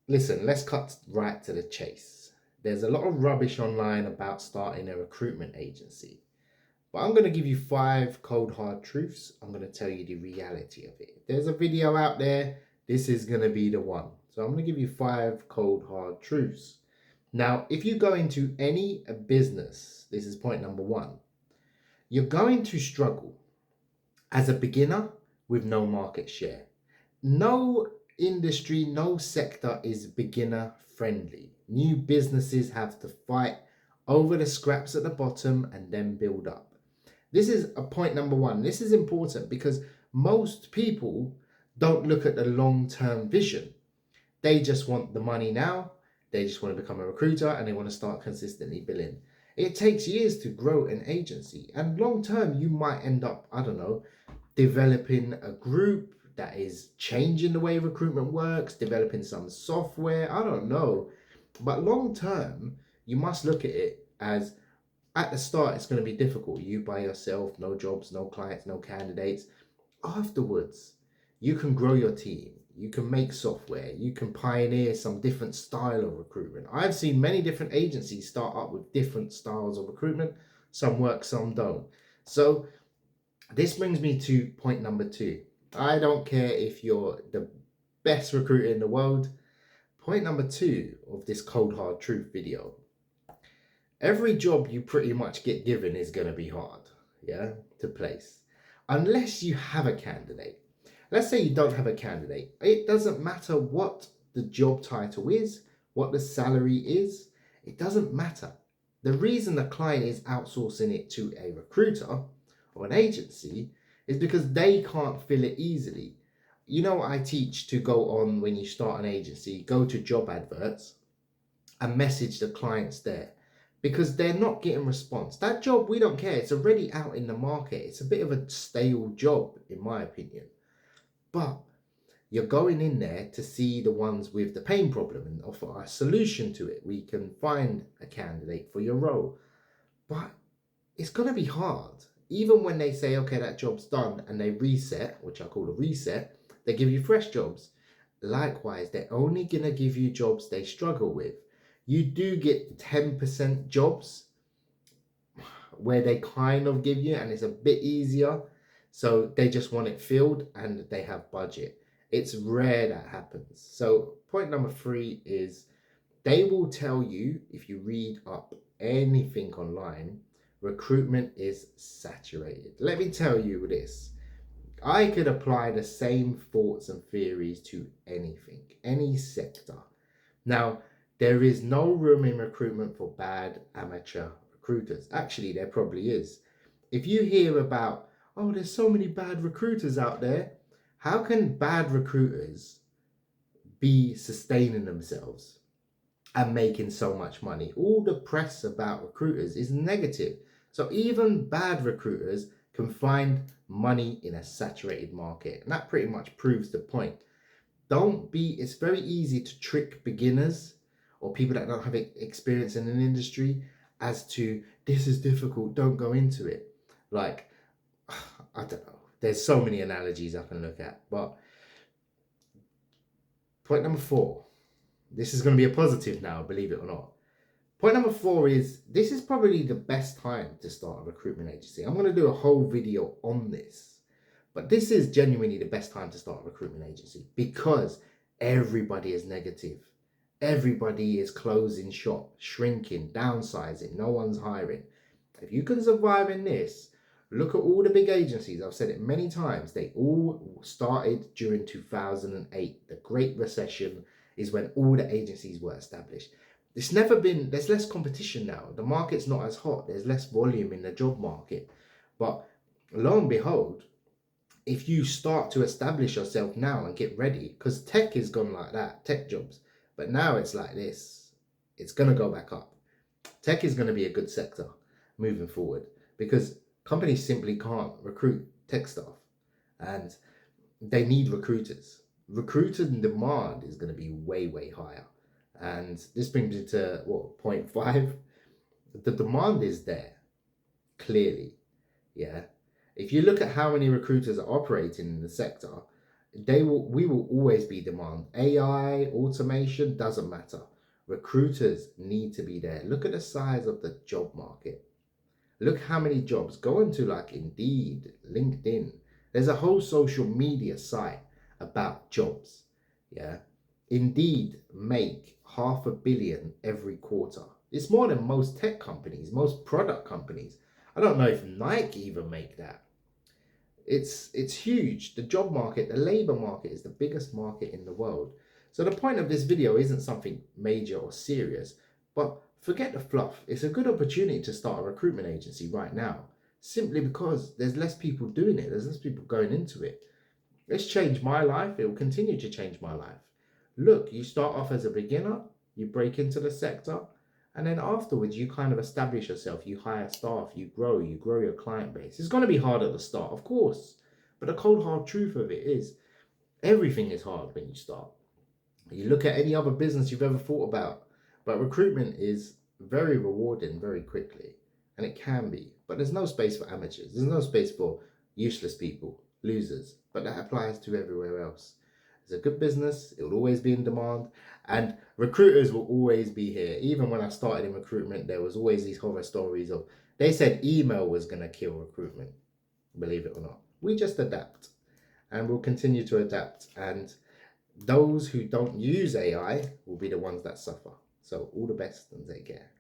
Listen, let's cut right to the chase. There's a lot of rubbish online about starting a recruitment agency, but I'm going to give you five cold hard truths. I'm going to tell you the reality of it. If there's a video out there, this is going to be the one. So I'm going to give you five cold hard truths. Now, if you go into any business, this is point number one, you're going to struggle as a beginner with no market share. No industry, no sector is beginner friendly. New businesses have to fight over the scraps at the bottom and then build up. This is a point number one. This is important because most people don't look at the long term vision. They just want the money now. They just want to become a recruiter and they want to start consistently billing. It takes years to grow an agency, and long term, you might end up, I don't know, developing a group that is changing the way recruitment works, developing some software, I don't know. But long term, you must look at it as at the start, it's going to be difficult. You by yourself, no jobs, no clients, no candidates. Afterwards, you can grow your team. You can make software. You can pioneer some different style of recruitment. I've seen many different agencies start up with different styles of recruitment. Some work, some don't. So this brings me to point number two. I don't care if you're the best recruiter in the world. Point number two of this cold hard truth video. Every job you pretty much get given is going to be hard, yeah, to place. Unless you have a candidate. Let's say you don't have a candidate. It doesn't matter what the job title is, what the salary is. It doesn't matter. The reason the client is outsourcing it to a recruiter or an agency is because they can't fill it easily. You know, I teach to go on when you start an agency, go to job adverts and message the clients there because they're not getting response. That job, we don't care. It's already out in the market. It's a bit of a stale job, in my opinion. But you're going in there to see the ones with the pain problem and offer a solution to it. We can find a candidate for your role. But it's going to be hard. Even when they say, okay, that job's done and they reset, which I call a reset, they give you fresh jobs. Likewise, they're only going to give you jobs they struggle with. You do get 10% jobs where they kind of give you and it's a bit easier. So they just want it filled and they have budget. It's rare that happens. So point number three is they will tell you, if you read up anything online, recruitment is saturated. Let me tell you this. I could apply the same thoughts and theories to anything, any sector. Now, there is no room in recruitment for bad amateur recruiters. Actually, there probably is. If you hear about, oh, there's so many bad recruiters out there, how can bad recruiters be sustaining themselves and making so much money? All the press about recruiters is negative. So even bad recruiters can find money in a saturated market. And that pretty much proves the point. It's very easy to trick beginners or people that don't have experience in an industry as to this is difficult, don't go into it. Like, I don't know. There's so many analogies I can look at. But point number four, this is going to be a positive now, believe it or not. Point number four is this is probably the best time to start a recruitment agency. I'm going to do a whole video on this, but this is genuinely the best time to start a recruitment agency because everybody is negative. Everybody is closing shop, shrinking, downsizing. No one's hiring. If you can survive in this, look at all the big agencies. I've said it many times. They all started during 2008. The Great Recession is when all the agencies were established. There's less competition now. The market's not as hot. There's less volume in the job market. But lo and behold, if you start to establish yourself now and get ready, because tech is gone like that, tech jobs, but now it's like this, it's going to go back up. Tech is going to be a good sector moving forward because companies simply can't recruit tech staff and they need recruiters. Recruiter demand is going to be way, way higher. And this brings me to what, point five? The demand is there, clearly. Yeah. If you look at how many recruiters are operating in the sector, We will always be demand. AI, automation, doesn't matter. Recruiters need to be there. Look at the size of the job market. Look how many jobs. Go into like Indeed, LinkedIn. There's a whole social media site about jobs. Yeah. Indeed make 500 million every quarter. It's more than most tech companies, most product companies. I don't know if Nike even make that. It's huge. The job market, the labor market is the biggest market in the world. So the point of this video isn't something major or serious, but forget the fluff. It's a good opportunity to start a recruitment agency right now, simply because there's less people doing it. There's less people going into it. It's changed my life. It will continue to change my life. Look, you start off as a beginner, you break into the sector, and then afterwards you kind of establish yourself. You hire staff, you grow your client base. It's going to be hard at the start, of course, but the cold hard truth of it is everything is hard when you start. You look at any other business you've ever thought about, but recruitment is very rewarding very quickly, and it can be, but there's no space for amateurs. There's no space for useless people, losers, but that applies to everywhere else. It's a good business, it will always be in demand, and recruiters will always be here. Even when I started in recruitment, there was always these horror stories of, they said email was going to kill recruitment, believe it or not. We just adapt, and we'll continue to adapt, and those who don't use AI will be the ones that suffer. So all the best and take care.